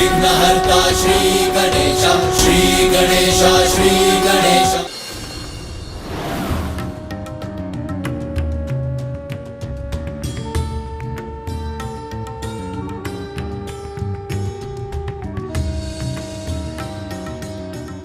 विघ्नहर्ता श्री गणेश, श्री गणेश, श्री गणेश।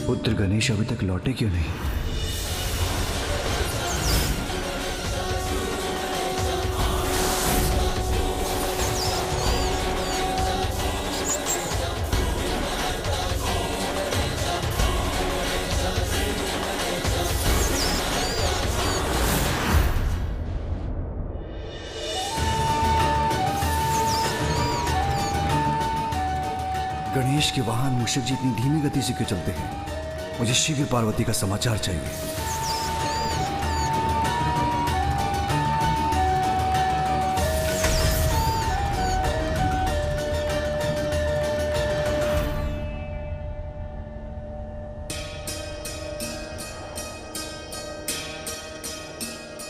पुत्र गणेश अभी तक लौटे क्यों नहीं? गणेश के वाहन मूषक जी इतनी धीमी गति से क्यों चलते हैं? मुझे शीघ्र पार्वती का समाचार चाहिए।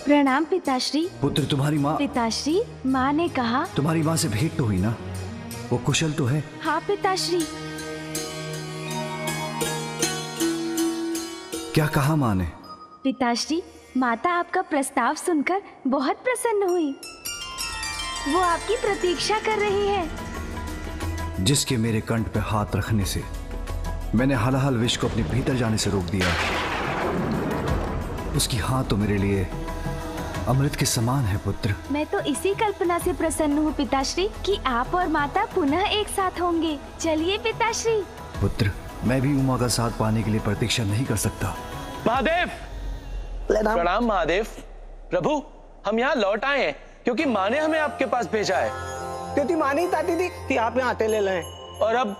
प्रणाम पिताश्री। पुत्र तुम्हारी माँ। पिताश्री, माँ ने कहा। तुम्हारी माँ से भेंट तो हुई ना? वो कुशल तो है? हाँ पिताश्री। क्या कहा माँ ने? पिताश्री, माता आपका प्रस्ताव सुनकर बहुत प्रसन्न हुई। वो आपकी प्रतीक्षा कर रही है। जिसके मेरे कंठ पे हाथ रखने से मैंने हलाहल विष को अपने भीतर जाने से रोक दिया, उसकी हाथ तो मेरे लिए अमृत के समान है पुत्र। मैं तो इसी कल्पना से प्रसन्न हूँ पिताश्री कि आप और माता पुनः एक साथ होंगे। चलिए पिताश्री। पुत्र, मैं भी उमा का साथ पाने के लिए प्रतीक्षा नहीं कर सकता। महादेव, प्रणाम महादेव। प्रभु, हम यहाँ लौट आए हैं क्योंकि माँ ने हमें आपके पास भेजा है। क्योंकि माँ नहीं चाहती थी कि आप यहाँ आते ले लें। और अब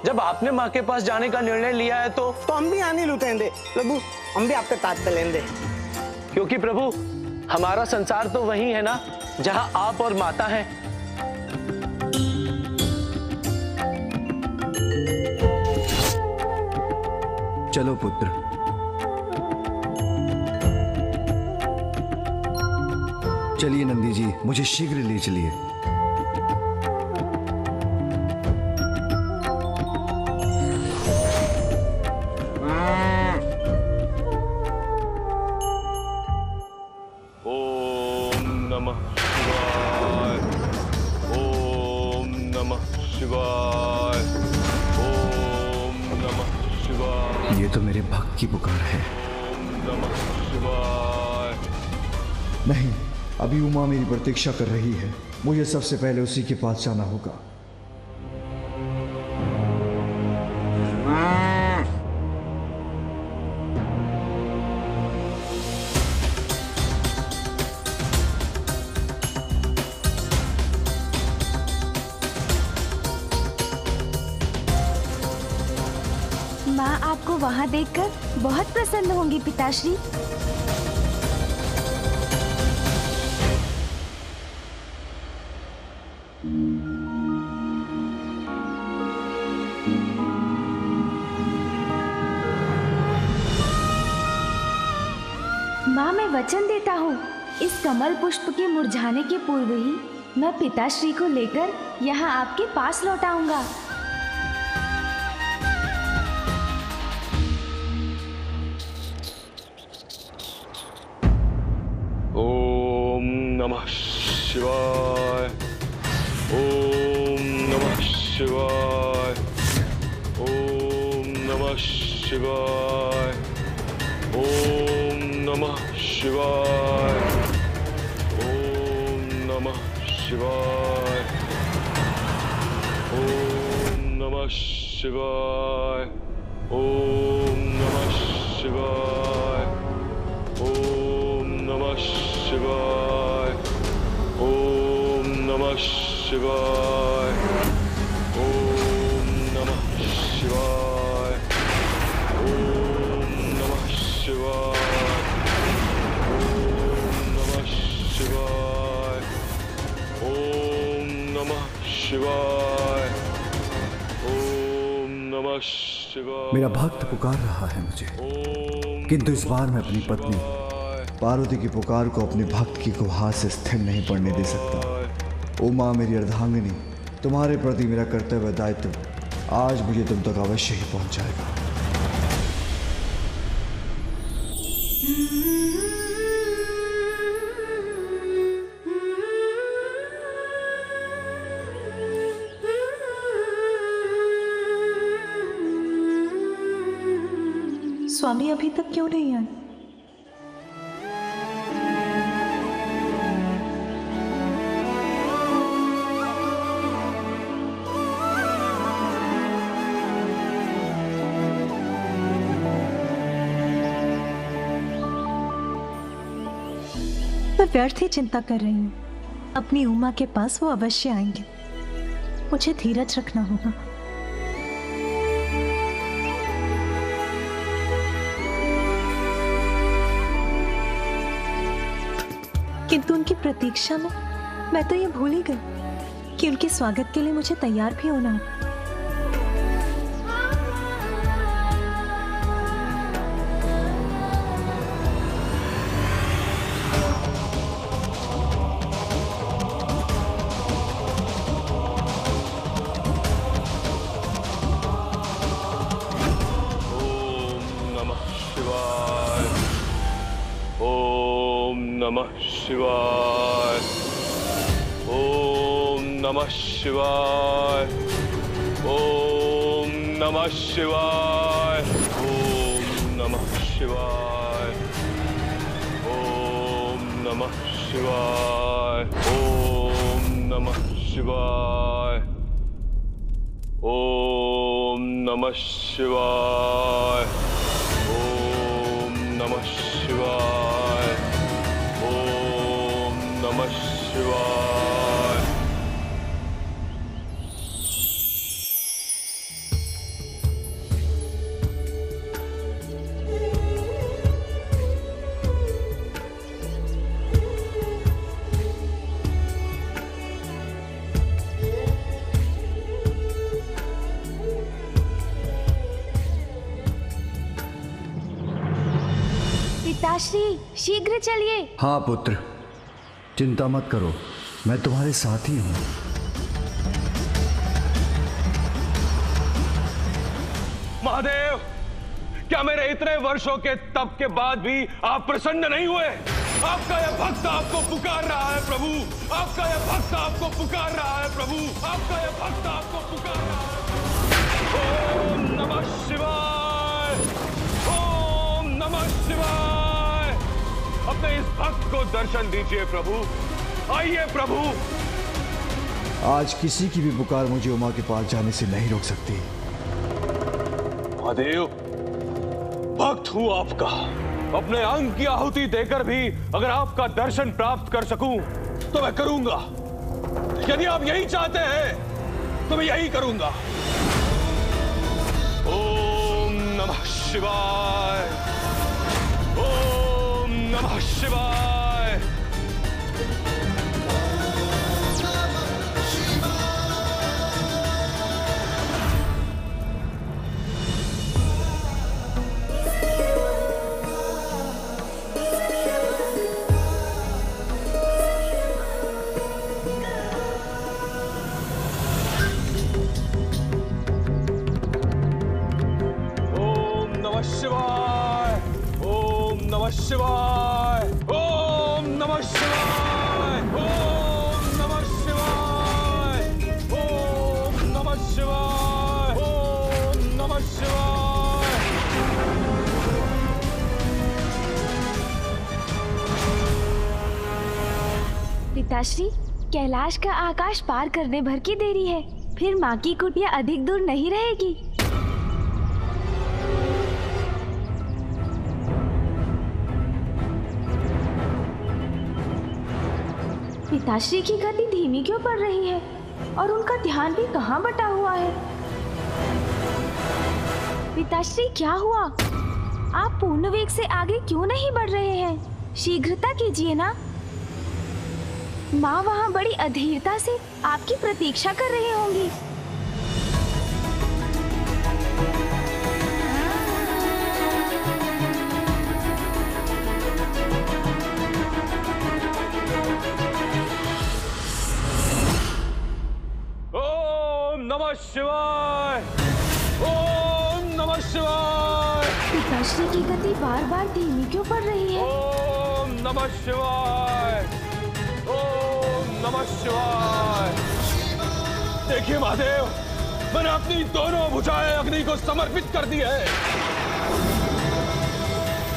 जब आपने माँ के पास जाने का निर्णय लिया है तो हम भी यहाँ नहीं लुटेंगे प्रभु, हम भी आपके साथ चलेंगे। क्योंकि प्रभु, हमारा संसार तो वही है ना जहाँ आप और माता हैं। चलो पुत्र। चलिए नंदी जी, मुझे शीघ्र ले चलिए। ओम नमः शिवाय, ओम नमः शिवाय, ओम नमः शिवाय। ये तो मेरे भक्त की पुकार है। ओम नमः शिवाय। नहीं, अभी उमा मेरी प्रतीक्षा कर रही है। मुझे सबसे पहले उसी के पास जाना होगा। माँ आपको वहाँ देखकर बहुत प्रसन्न होंगी पिताश्री। माँ, मैं वचन देता हूँ, इस कमल पुष्प के मुरझाने के पूर्व ही मैं पिताश्री को लेकर यहाँ आपके पास लौट आऊंगा। ओम नमः शिवाय, ओम नमः शिवाय, ओम नमः शिवाय, ओम नमः शिवाय, ओम नमः शिवाय, ओम नमः शिवाय, ओम नमः शिवाय, ओम नमः शिवाय, ओम नमः शिवाय, ओम नमः शिवाय, ओम नमः शिवाय, ओम नमः शिवाय, ओम नमः शिवाय, ओम नमः शिवाय। मेरा भक्त पुकार रहा है मुझे, किंतु इस बार मैं अपनी पत्नी पार्वती की पुकार को अपने भक्त की गुहार से स्थिर नहीं पड़ने दे सकता। ओ माँ मेरी अर्धांगिनी, तुम्हारे प्रति मेरा कर्तव्य दायित्व आज मुझे तुम तक अवश्य ही पहुंच जाएगा। स्वामी अभी तक क्यों नहीं आए? मैं व्यर्थ ही चिंता कर रही हूँ। अपनी उमा के पास वो अवश्य आएंगे। मुझे धीरज रखना होगा। किंतु उनकी प्रतीक्षा में मैं तो ये भूल ही गई कि उनके स्वागत के लिए मुझे तैयार भी होना है। नमः शिवाय। ओम नमः शिवाय। ओम नमः शिवाय। ओम नमः शिवाय। ओम नमः शिवाय। ओम नमः शिवाय। ओम नमः शिवाय। ओम नमः शिवाय। ओम नमः शिवाय। पिताश्री शीघ्र चलिए। हाँ पुत्र, चिंता मत करो, मैं तुम्हारे साथ ही हूं। महादेव, क्या मेरे इतने वर्षों के तप के बाद भी आप प्रसन्न नहीं हुए? आपका यह भक्त आपको पुकार रहा है प्रभु। आपका यह भक्त आपको पुकार रहा है प्रभु। आपका यह भक्त आपको पुकार रहा है। ओम नमः शिवाय। ओम नमः शिवाय। अपने इस भक्त को दर्शन दीजिए प्रभु। आइए प्रभु। आज किसी की भी पुकार मुझे उमा के पास जाने से नहीं रोक सकती। महादेव, भक्त हूं आपका। अपने अंग की आहुति देकर भी अगर आपका दर्शन प्राप्त कर सकूं तो मैं करूंगा। यदि आप यही चाहते हैं तो मैं यही करूंगा। ओम नमः शिवाय। ओम नमः शिवाय। शिवाय। ओम नमः शिवाय। ओम नमः शिवाय। ओम नमः शिवाय। ओम नमः शिवाय। ओम नमः शिवाय। पिताश्री, कैलाश का आकाश पार करने भर की देरी है, फिर माँ की कुटिया अधिक दूर नहीं रहेगी। पिताश्री की गति धीमी क्यों पड़ रही है और उनका ध्यान भी कहाँ बटा हुआ है? पिताश्री, क्या हुआ? आप पूर्ण वेग से आगे क्यों नहीं बढ़ रहे हैं? शीघ्रता कीजिए ना। माँ वहाँ बड़ी अधीरता से आपकी प्रतीक्षा कर रही होंगी। ओम नमः शिवाय। पिताश्री की गति बार बार धीमी क्यों पड़ रही है? ओम नमः शिवाय, ओम नमः शिवाय। देखिए महादेव, मैंने अपनी दोनों भुजाएं अग्नि को समर्पित कर दी है।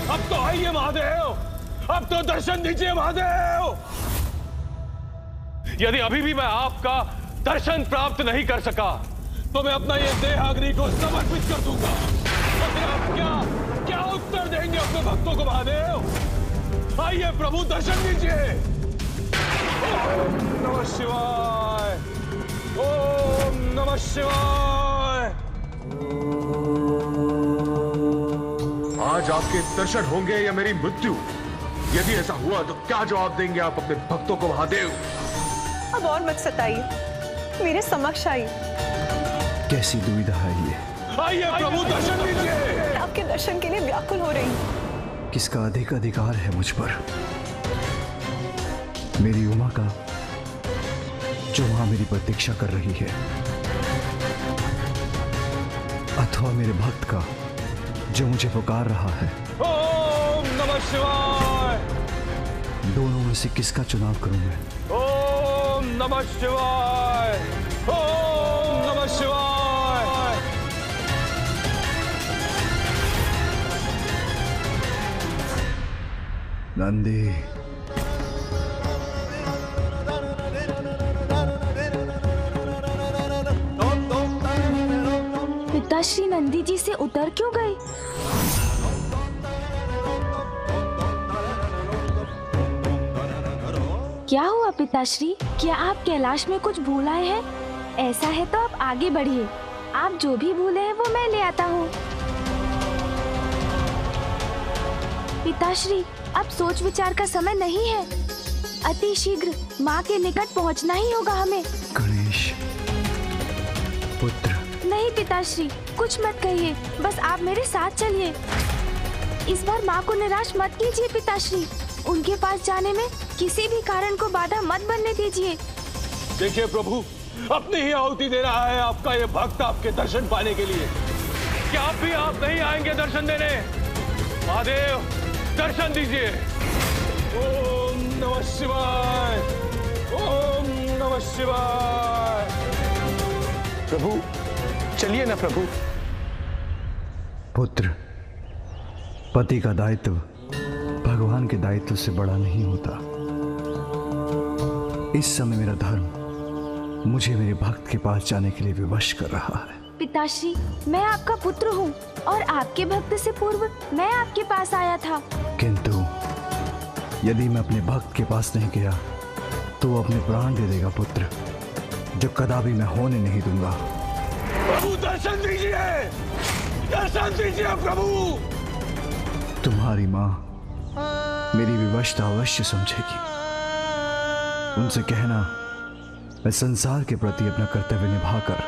अब तो आइए महादेव, अब तो दर्शन दीजिए महादेव। यदि अभी भी मैं आपका दर्शन प्राप्त नहीं कर सका तो मैं अपना ये देह अग्नि को समर्पित कर दूंगा। तो फिर आप क्या उत्तर देंगे अपने भक्तों को महादेव? आइए प्रभु, दर्शन दीजिए। ओम नमः शिवाय, ओम नमः शिवाय। आज आपके दर्शन होंगे या मेरी मृत्यु? यदि ऐसा हुआ तो क्या जवाब देंगे आप अपने भक्तों को महादेव? अब और मत सताइए, मेरे समक्ष आइए। कैसी दुविधा है ये? आइए प्रभु, दर्शन दीजिए। आपके दर्शन के लिए व्याकुल हो रही हूं। किसका अधिक अधिकार है मुझ पर? मेरी उमा का, जो वहां मेरी प्रतीक्षा कर रही है, अथवा मेरे भक्त का जो मुझे पुकार रहा है? ओम नमः शिवाय। दोनों में से किसका चुनाव करूं मैं? ओम नमः शिवाय, ओम नमः शिवाय। नंदी, पिताश्री नंदी जी से उतर क्यों गए? क्या हुआ पिताश्री? क्या आप कैलाश में कुछ भूल आए हैं? ऐसा है तो आप आगे बढ़िए। आप जो भी भूले हैं वो मैं ले आता हूँ। पिताश्री, अब सोच विचार का समय नहीं है। अति शीघ्र माँ के निकट पहुँचना ही होगा हमें। गणेश पुत्र। नहीं पिताश्री, कुछ मत कहिए, बस आप मेरे साथ चलिए। इस बार माँ को निराश मत कीजिए पिताश्री। उनके पास जाने में किसी भी कारण को बाधा मत बनने दीजिए। देखिए प्रभु, अपनी ही आहुति दे रहा है आपका ये भक्त आपके दर्शन पाने के लिए। क्या आप भी आप नहीं आएंगे दर्शन देने? महादेव, दर्शन दीजिए। ओम नमः शिवाय, ओम नमः शिवाय। प्रभु, चलिए ना प्रभु। पुत्र, पति का दायित्व भगवान के दायित्व से बड़ा नहीं होता। इस समय मेरा धर्म मुझे मेरे भक्त के पास जाने के लिए विवश कर रहा है। पिताश्री, मैं आपका पुत्र हूँ और आपके भक्त से पूर्व मैं आपके पास आया था। किंतु यदि मैं अपने भक्त के पास नहीं गया तो वो अपने प्राण दे देगा पुत्र, जो कदापि मैं होने नहीं दूंगा। प्रभु, दर्शन दीजिए, दर्शन दीजिए प्रभु। तुम्हारी माँ मेरी विवशता अवश्य समझेगी। उनसे कहना, मैं संसार के प्रति अपना कर्तव्य निभाकर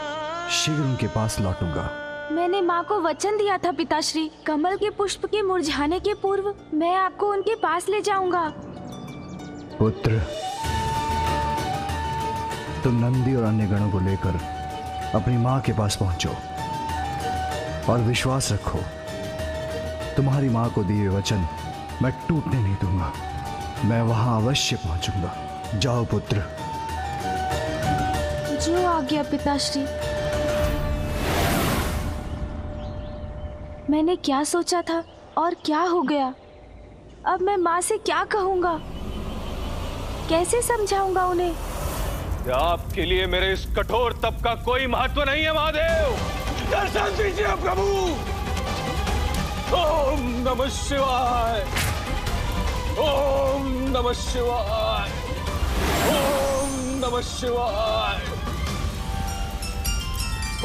शीघ्र उनके पास लौटूंगा। मैंने माँ को वचन दिया था पिताश्री, कमल के पुष्प के मुरझाने के पूर्व मैं आपको उनके पास ले जाऊंगा। पुत्र, तुम नंदी और अन्य गणों को लेकर अपनी माँ के पास पहुंचो और विश्वास रखो, तुम्हारी माँ को दिए वचन मैं टूटने नहीं दूंगा। मैं वहां अवश्य पहुंचूंगा। जाओ पुत्र। जो आज्ञा पिताश्री। मैंने क्या सोचा था और क्या हो गया? अब मैं माँ से क्या कहूँगा? कैसे समझाऊंगा उन्हें? आपके लिए मेरे इस कठोर तप का कोई महत्व नहीं है महादेव। दर्शन दीजिए प्रभु। ओम नमः शिवाय, ओम नमः शिवाय, ओम नमः शिवाय,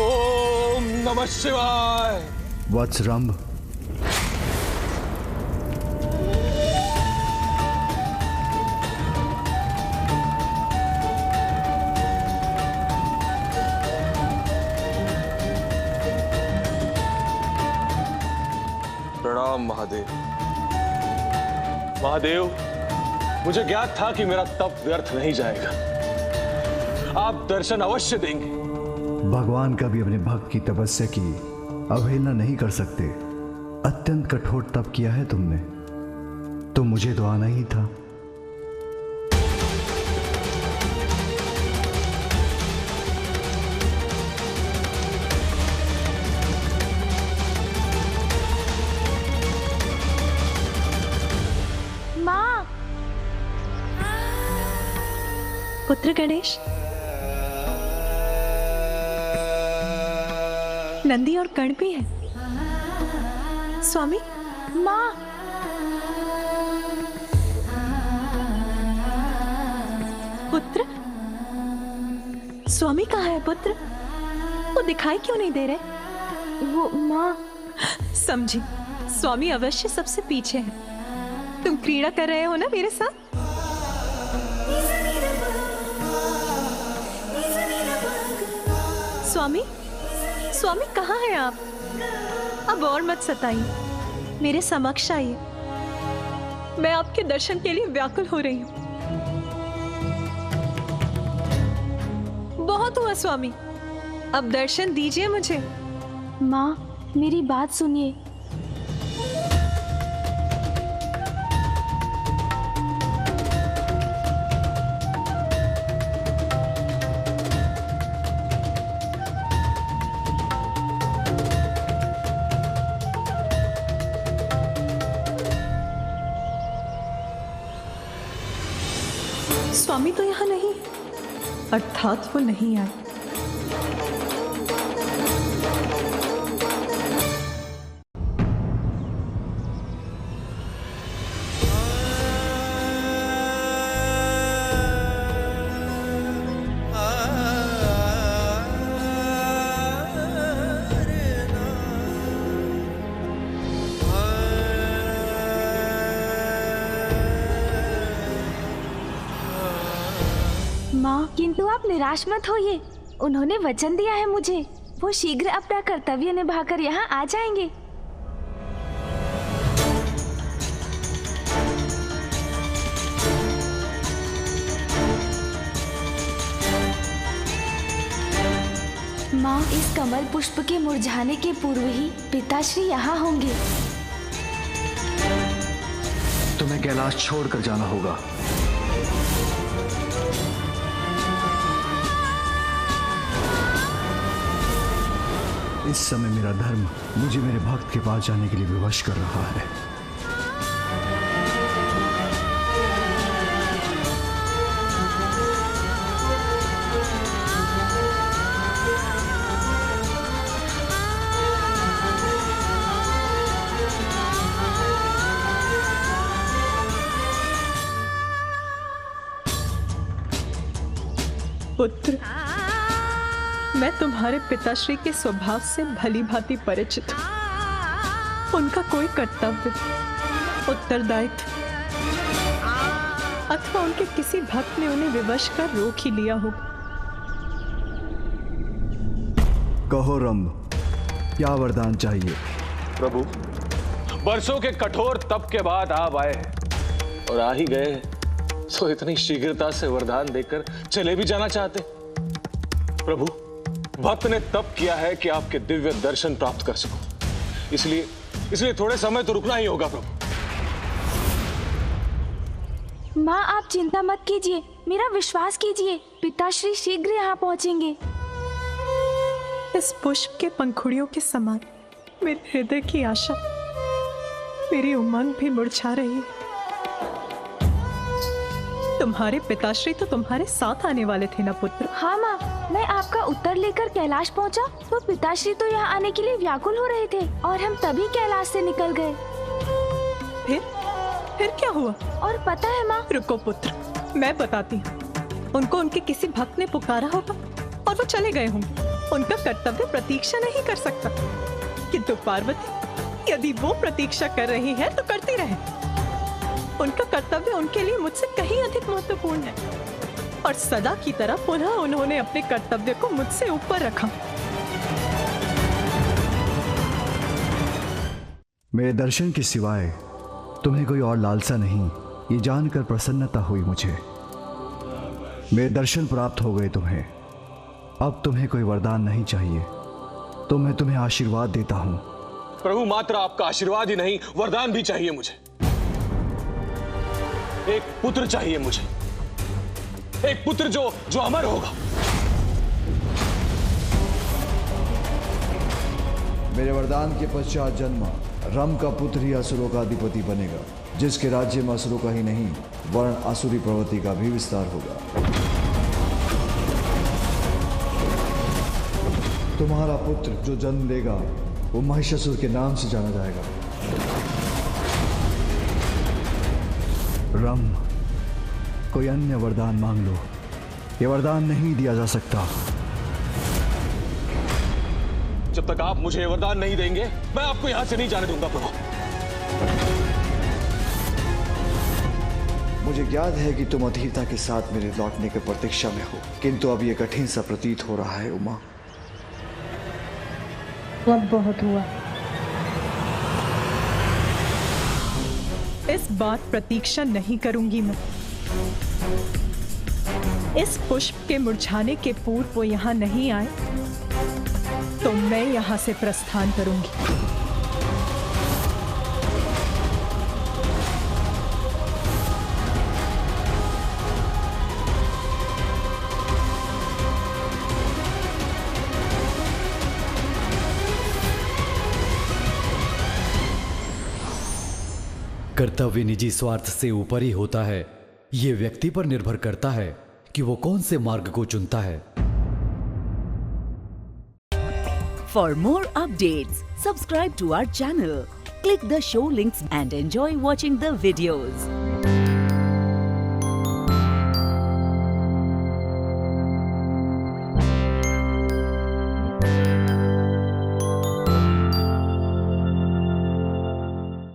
ओम नमः शिवाय। वत्सरंभ, प्रणाम महादेव। महादेव, मुझे ज्ञात था कि मेरा तप व्यर्थ नहीं जाएगा। आप दर्शन अवश्य देंगे। भगवान कभी अपने भक्त की तपस्या की अवहेलना नहीं कर सकते। अत्यंत कठोर तप किया है तुमने, तो मुझे तो आना ही था। माँ, पुत्र गणेश, नंदी और कर्ण भी है। स्वामी, माँ, पुत्र, स्वामी कहाँ है पुत्र? वो दिखाई क्यों नहीं दे रहे? वो माँ, समझी, स्वामी अवश्य सबसे पीछे है। तुम क्रीड़ा कर रहे हो ना मेरे साथ? स्वामी, स्वामी कहाँ हैं आप? अब और मत सताइए, मेरे समक्ष आइए। मैं आपके दर्शन के लिए व्याकुल हो रही हूँ। बहुत हुआ स्वामी, अब दर्शन दीजिए मुझे। माँ, मेरी बात सुनिए। स्वामी तो यहाँ नहीं, अर्थात वो नहीं आए। माँ, किंतु आप निराश मत होइए। उन्होंने वचन दिया है मुझे, वो शीघ्र अपना कर्तव्य निभाकर यहाँ आ जाएंगे। माँ, इस कमल पुष्प के मुरझाने के पूर्व ही पिताश्री यहाँ होंगे। तुम्हें कैलाश छोड़कर जाना होगा। इस समय मेरा धर्म मुझे मेरे भक्त के पास जाने के लिए विवश कर रहा है। पुत्र, मैं तुम्हारे पिताश्री के स्वभाव से भली भांति परिचित हूं। उनका कोई कर्तव्य, उत्तरदायित्व अथवा उनके किसी भक्त ने उन्हें विवश कर रोक ही लिया होगा। कहो रंभ, क्या वरदान चाहिए? प्रभु, बरसों के कठोर तप के बाद आप आए हैं और आ ही गए हैं, तो इतनी शीघ्रता से वरदान देकर चले भी जाना चाहते? प्रभु, भक्त ने तप किया है कि आपके दिव्य दर्शन प्राप्त कर सको, इसलिए थोड़े समय तो रुकना ही होगा प्रभु। माँ, आप चिंता मत कीजिए, मेरा विश्वास कीजिए, पिताश्री शीघ्र यहाँ पहुँचेंगे। इस पुष्प के पंखुड़ियों के समान मेरे हृदय की आशा, मेरी उमंग भी मुरझा रही है। तुम्हारे पिताश्री तो तुम्हारे साथ आने वाले थे ना पुत्र? हाँ माँ, मैं आपका उत्तर लेकर कैलाश पहुँचा तो पिताश्री तो यहाँ आने के लिए व्याकुल हो रहे थे और हम तभी कैलाश से निकल गए। फिर क्या हुआ? और पता है माँ? रुको पुत्र, मैं बताती हूँ। उनको उनके किसी भक्त ने पुकारा होगा और वो चले गए होंगे। उनका कर्तव्य प्रतीक्षा नहीं कर सकता, किंतु पार्वती, यदि वो प्रतीक्षा कर रही है तो करती रहे। उनका कर्तव्य उनके लिए मुझसे कहीं अधिक महत्वपूर्ण है और सदा की तरह पुनः उन्होंने अपने कर्तव्य को मुझसे ऊपर रखा। मेरे दर्शन के सिवाय तुम्हें कोई और लालसा नहीं, ये जानकर प्रसन्नता हुई मुझे। मेरे दर्शन प्राप्त हो गए तुम्हें, अब तुम्हें कोई वरदान नहीं चाहिए, तो मैं तुम्हें आशीर्वाद देता हूं प्रभु मात्र आपका आशीर्वाद ही नहीं, वरदान भी चाहिए मुझे। एक पुत्र चाहिए मुझे, एक पुत्र जो अमर होगा। मेरे वरदान के पश्चात जन्मा रम का पुत्र ही असुरों का अधिपति बनेगा, जिसके राज्य में असुरों का ही नहीं वरन आसुरी प्रवृत्ति का भी विस्तार होगा। तुम्हारा पुत्र जो जन्म लेगा वो महिषासुर के नाम से जाना जाएगा। रम, कोई अन्य वरदान मांग लो, ये वरदान नहीं दिया जा सकता। जब तक आप मुझे वरदान नहीं देंगे, मैं आपको यहां से नहीं जाने दूंगा प्रभु। मुझे याद है कि तुम अधीरता के साथ मेरे लौटने की प्रतीक्षा में हो, किंतु अब यह कठिन सा प्रतीत हो रहा है उमा। अब बहुत हुआ। इस बार प्रतीक्षा नहीं करूंगी मैं। इस पुष्प के मुरझाने के पूर्व वो यहां नहीं आए तो मैं यहां से प्रस्थान करूंगी। कर्तव्य निजी स्वार्थ से ऊपर ही होता है। यह व्यक्ति पर निर्भर करता है कि वो कौन से मार्ग को चुनता है। For more updates, subscribe to our channel, click the show links and enjoy watching the videos.